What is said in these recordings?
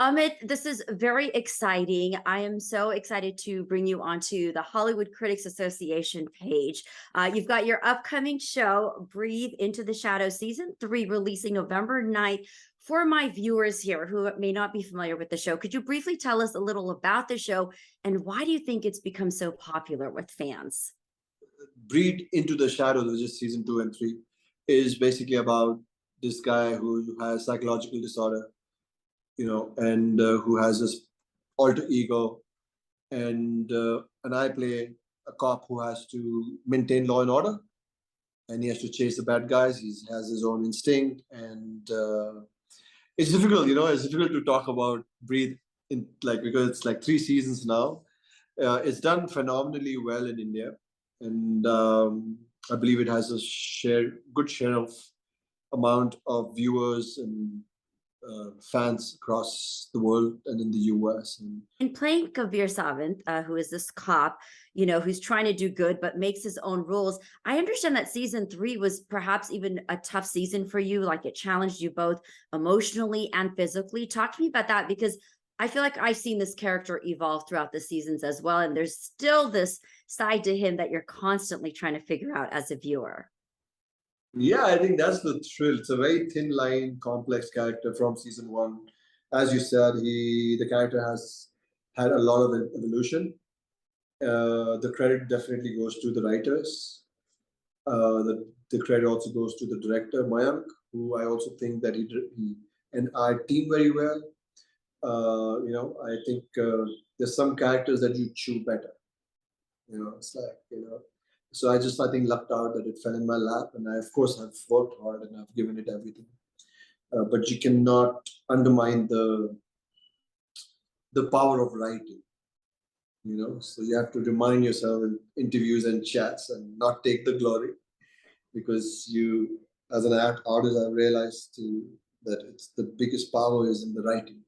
Amit, this is very exciting. I am so excited to bring you onto the Hollywood Critics Association page. You've got your upcoming show, Breathe Into the Shadow, season 3, releasing November 9th. For my viewers here who may not be familiar with the show, could you briefly tell us a little about the show and why do you think it's become so popular with fans? Breed into the Shadows, which is season 2 and 3, is basically about this guy who has psychological disorder, and who has this alter ego, and I play a cop who has to maintain law and order, and he has to chase the bad guys. He has his own instinct, and it's difficult, It's difficult to talk about Breathe in because it's like 3 seasons now. It's done phenomenally well in India, and I believe it has a good share of amount of viewers and fans across the world and in the US. And In playing Kabir Savant, who is this cop, who's trying to do good but makes his own rules. I understand that season 3 was perhaps even a tough season for you, like it challenged you both emotionally and physically. Talk to me about that because I feel like I've seen this character evolve throughout the seasons as well, and there's still this side to him that you're constantly trying to figure out as a viewer. yeah, I think that's the thrill. It's a very thin line, complex character from season 1. As you said, the character has had a lot of evolution. The credit definitely goes to the writers. The credit also goes to the director Mayank, who I also think that he and I team very well. I think there's some characters that you chew better. It's like So I think lucked out that it fell in my lap, and I of course have worked hard and I've given it everything. But you cannot undermine the power of writing. So you have to remind yourself in interviews and chats and not take the glory, because you, as an artist, I've realized that it's the biggest power is in the writing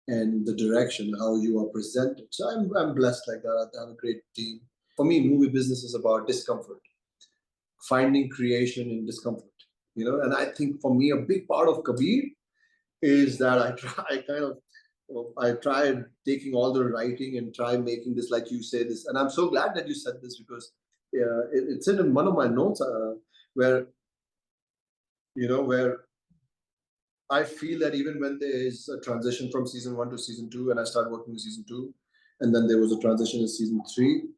and the direction, how you are presented. So I'm blessed like that. I have a great team. For me, movie business is about discomfort, finding creation in discomfort. And I think for me, a big part of Kabir is that I tried taking all the writing and try making this, like you say this. And I'm so glad that you said this, because it's in one of my notes, where, where I feel that even when there is a transition from season 1 to season 2, and I started working in season 2, and then there was a transition in season 3,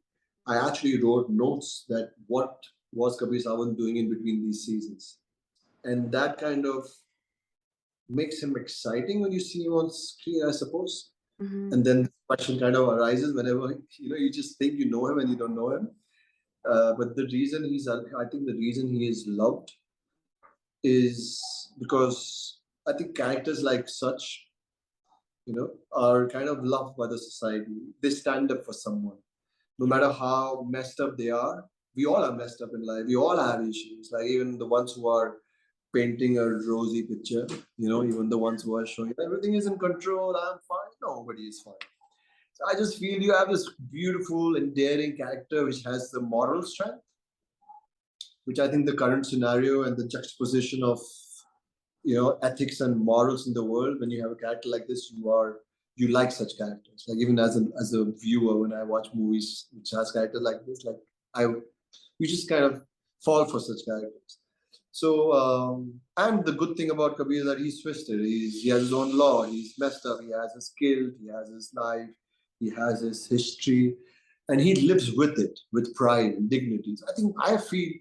I actually wrote notes that what was Kabir Sawant doing in between these seasons. And that kind of makes him exciting when you see him on screen, I suppose. Mhm. And then the question kind of arises whenever, you just think you know him and you don't know him. But I think the reason he is loved is because I think characters like such, are kind of loved by the society. They stand up for someone, no matter how messed up they are. We all are messed up in life. We all have issues. Like even the ones who are painting a rosy picture, even the ones who are showing everything is in control, I'm fine. Nobody is fine. So I just feel you have this beautiful, endearing character which has the moral strength, which I think the current scenario and the juxtaposition of ethics and morals in the world, when you have a character like this, you like such characters. Like even as a viewer, when I watch movies which has characters like this, like I you just kind of fall for such characters. So and the good thing about Kabir is that he's twisted. He has his own law. He's messed up. He has his guilt. He has his life. He has his history, and he lives with it with pride and dignity. So I feel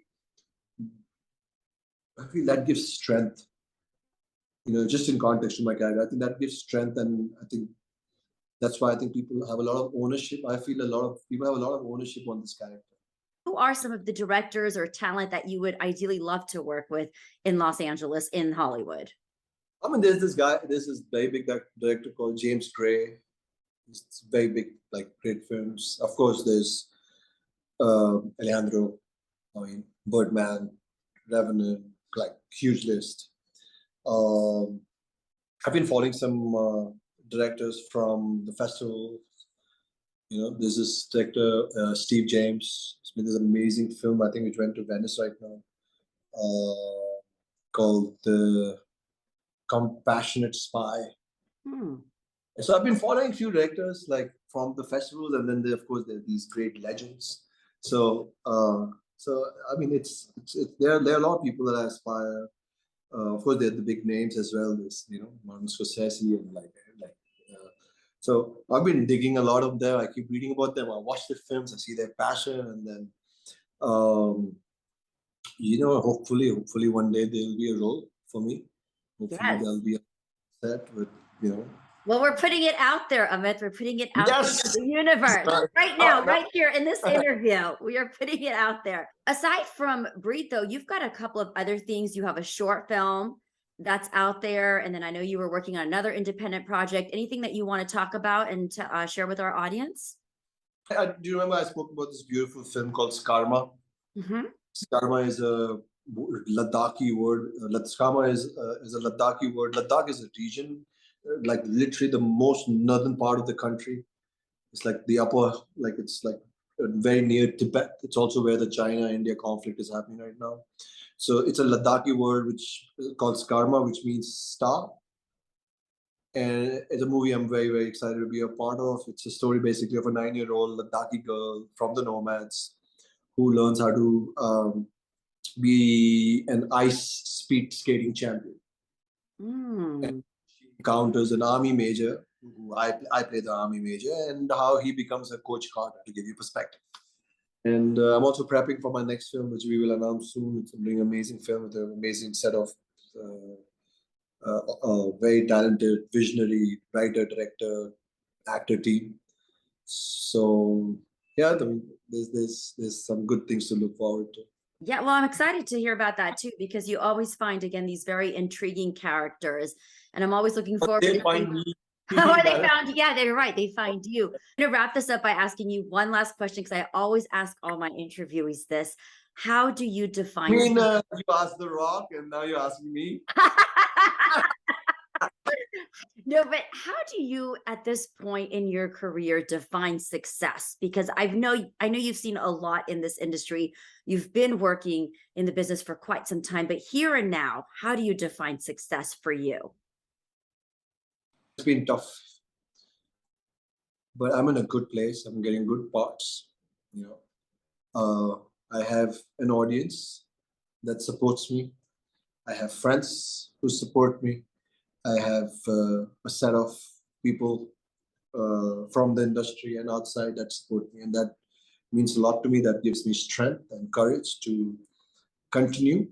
that gives strength. Just in context to my character, I think that gives strength, and I think that's why I think people have a lot of ownership. I feel a lot of people have a lot of ownership on this character. Who are some of the directors or talent that you would ideally love to work with in Los Angeles, in Hollywood? I mean, there's this very big director called James Gray. It's very big, like great films. Of course, there's Alejandro, I mean, Birdman, Revenant, like huge list. Um, I've been following some directors from the festival. There's this director, Steve James. It's made this amazing film, I think, which went to Venice right now, called The Compassionate Spy. Hmm. So I've been following few directors like from the festivals, and then of course there are these great legends. So I mean, there are a lot of people that I aspire. Of course, there are the big names as well. There's Martin Scorsese and like. So I've been digging a lot of them. I keep reading about them. I watch the films. I see their passion, and then um, hopefully one day there will be a role for me. Hopefully Yes. there'll be a set with you know. Well, we're putting it out there, Amit. We're putting it out there to Yes. the universe right now, No. right here in this interview. We are putting it out there. Aside from Breathe, though, you've got a couple of other things. You have a short film that's out there. And then I know you were working on another independent project. Anything that you want to talk about and to, share with our audience? Do you remember I spoke about this beautiful film called Skarma? Mm-hmm. Skarma is a Ladakhi word. Skarma is a Ladakhi word. Ladakh is a region, like literally the most northern part of the country. It's like the upper, like it's like very near Tibet. It's also where the China-India conflict is happening right now. So it's a Ladakhi word which called Skarma, which means star. And it's a movie I'm very, very excited to be a part of. It's a story basically of a 9-year-old Ladakhi girl from the nomads who learns how to be an ice speed skating champion. Mm. And she encounters an army major, who I play the army major, and how he becomes a coach carter to give you perspective. And I'm also prepping for my next film, which we will announce soon. It's a doing amazing film with an amazing set of very talented, visionary writer, director, actor team. So yeah, there's some good things to look forward to. Yeah, well, I'm excited to hear about that too, because you always find again these very intriguing characters, and I'm always looking But forward they to find me. or they found, yeah, they're right. They find you. I'm gonna wrap this up by asking you one last question because I always ask all my interviewees this. How do you I define mean, you asked The Rock, and now you're asking me. No, but how do you at this point in your career define success? Because I know you've seen a lot in this industry. You've been working in the business for quite some time, but here and now, how do you define success for you? It's been tough, but I'm in a good place. I'm getting good parts. You know, I have an audience that supports me. I have friends who support me. I have a set of people from the industry and outside that support me, and that means a lot to me. That gives me strength and courage to continue,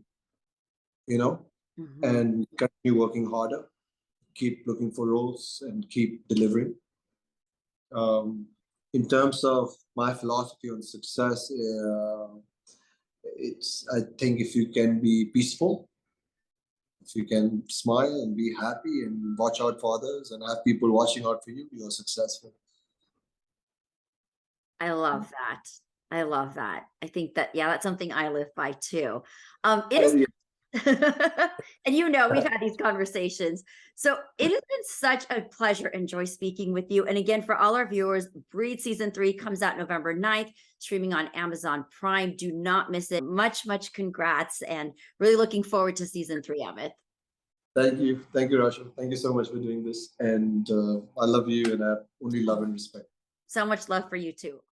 you know, Mhm. and continue working harder, keep looking for roles, and keep delivering. Um, in terms of my philosophy on success, it's I think if you can be peaceful, if you can smile and be happy and watch out for others and have people watching out for you, you're successful. I love that. I love that. I think that, yeah, that's something I live by too. It is Yeah. and we've had these conversations. So it has been such a pleasure and joy speaking with you. And again, for all our viewers, Breed Season 3 comes out November 9th, streaming on Amazon Prime. Do not miss it. Much, much congrats, and really looking forward to Season 3, Amit. Thank you, Rasha. Thank you so much for doing this, and I love you, and I have only love and respect. So much love for you too.